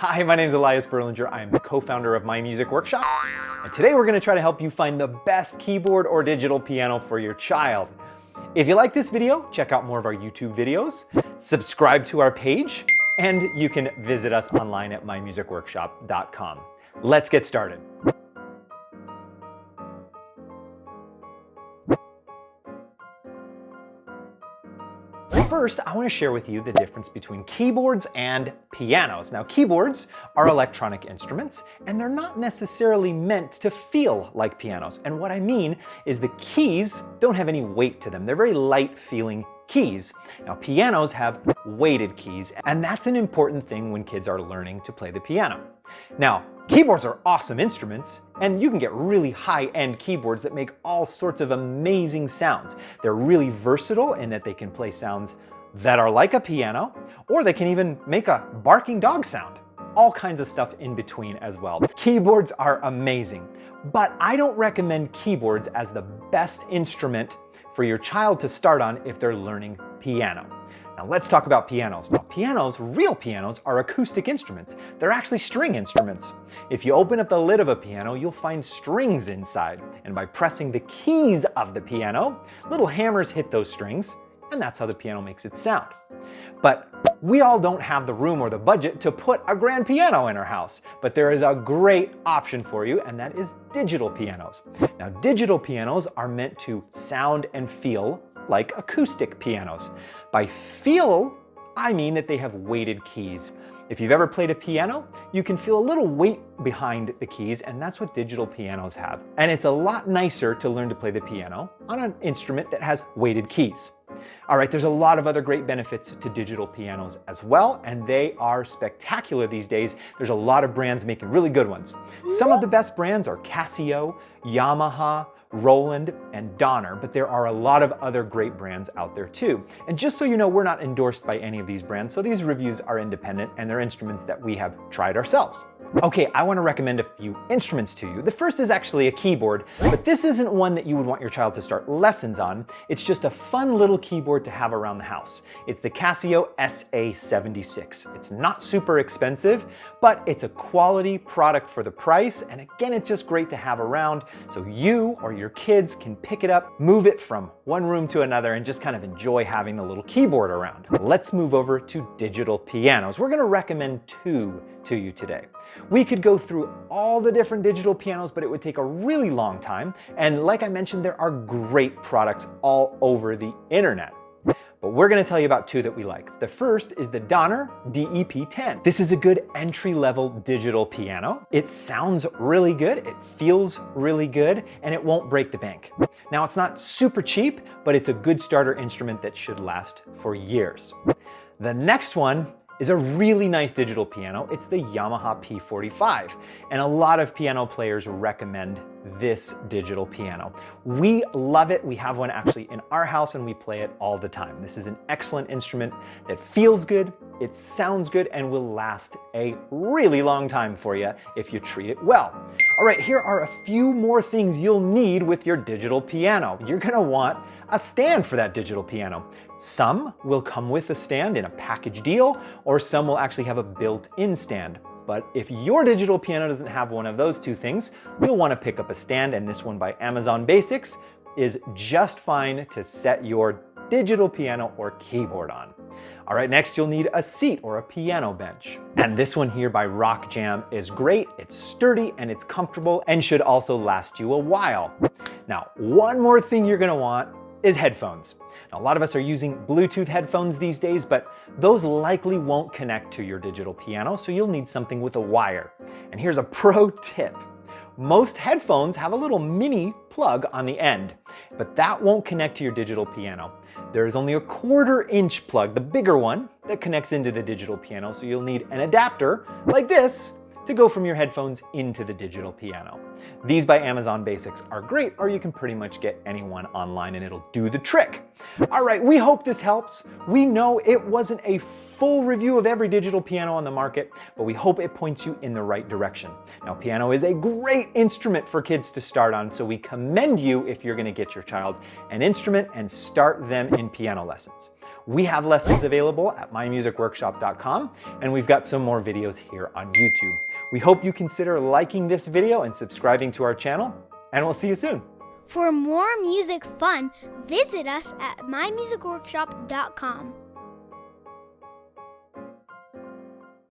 Hi, my name is Elias Berlinger. I am the co-founder of My Music Workshop, and today we're going to try to help you find the best keyboard or digital piano for your child. If you like this video, check out more of our YouTube videos, subscribe to our page, and you can visit us online at mymusicworkshop.com. Let's get started. First, I want to share with you the difference between keyboards and pianos. Now, keyboards are electronic instruments, and they're not necessarily meant to feel like pianos. And what I mean is the keys don't have any weight to them. They're very light feeling keys. Now, pianos have weighted keys, and that's an important thing when kids are learning to play the piano. Now, keyboards are awesome instruments, and you can get really high-end keyboards that make all sorts of amazing sounds. They're really versatile in that they can play sounds that are like a piano, or they can even make a barking dog sound. All kinds of stuff in between as well. Keyboards are amazing, but I don't recommend keyboards as the best instrument for your child to start on if they're learning piano. Now let's talk about pianos. Now pianos, real pianos, are acoustic instruments. They're actually string instruments. If you open up the lid of a piano, you'll find strings inside. And by pressing the keys of the piano, little hammers hit those strings, and that's how the piano makes its sound. But we all don't have the room or the budget to put a grand piano in our house, but there is a great option for you, and that is digital pianos. Now, digital pianos are meant to sound and feel like acoustic pianos. By feel, I mean that they have weighted keys. If you've ever played a piano, you can feel a little weight behind the keys, and that's what digital pianos have. And it's a lot nicer to learn to play the piano on an instrument that has weighted keys. All right, there's a lot of other great benefits to digital pianos as well, and they are spectacular these days. There's a lot of brands making really good ones. Some of the best brands are Casio, Yamaha, Roland, and Donner, but there are a lot of other great brands out there too. And just so you know, we're not endorsed by any of these brands, so these reviews are independent and they're instruments that we have tried ourselves. Okay, I want to recommend a few instruments to you. The first is actually a keyboard, but this isn't one that you would want your child to start lessons on. It's just a fun little keyboard to have around the house. It's the Casio SA76. It's not super expensive, but it's a quality product for the price, and again, it's just great to have around so you or your kids can pick it up, move it from one room to another, and just kind of enjoy having the little keyboard around. Let's move over to digital pianos. We're going to recommend two to you today. We could go through all the different digital pianos, but it would take a really long time. And like I mentioned, there are great products all over the internet. But we're going to tell you about two that we like. The first is the Donner DEP10. This is a good entry-level digital piano. It sounds really good, it feels really good, and it won't break the bank. Now, it's not super cheap, but it's a good starter instrument that should last for years. The next one is a really nice digital piano. It's the Yamaha P45, and a lot of piano players recommend this digital piano. We love it. We have one actually in our house and we play it all the time. This is an excellent instrument that feels good, it sounds good, and will last a really long time for you if you treat it well. All right, here are a few more things you'll need with your digital piano. You're gonna want a stand for that digital piano. Some will come with a stand in a package deal, or some will actually have a built-in stand. But if your digital piano doesn't have one of those two things, you'll want to pick up a stand, and this one by Amazon Basics is just fine to set your digital piano or keyboard on. All right, next you'll need a seat or a piano bench. And this one here by RockJam is great, it's sturdy and it's comfortable and should also last you a while. Now, one more thing you're gonna want is headphones. Now, a lot of us are using Bluetooth headphones these days, but those likely won't connect to your digital piano, so you'll need something with a wire. And here's a pro tip. Most headphones have a little mini plug on the end, but that won't connect to your digital piano. There is only a 1/4-inch plug, the bigger one, that connects into the digital piano, so you'll need an adapter like this to go from your headphones into the digital piano. These by Amazon Basics are great, or you can pretty much get any one online and it'll do the trick. All right, we hope this helps. We know it wasn't a full review of every digital piano on the market, but we hope it points you in the right direction. Now, piano is a great instrument for kids to start on, so we commend you if you're gonna get your child an instrument and start them in piano lessons. We have lessons available at mymusicworkshop.com, and we've got some more videos here on YouTube. We hope you consider liking this video and subscribing to our channel, and we'll see you soon. For more music fun, visit us at mymusicworkshop.com.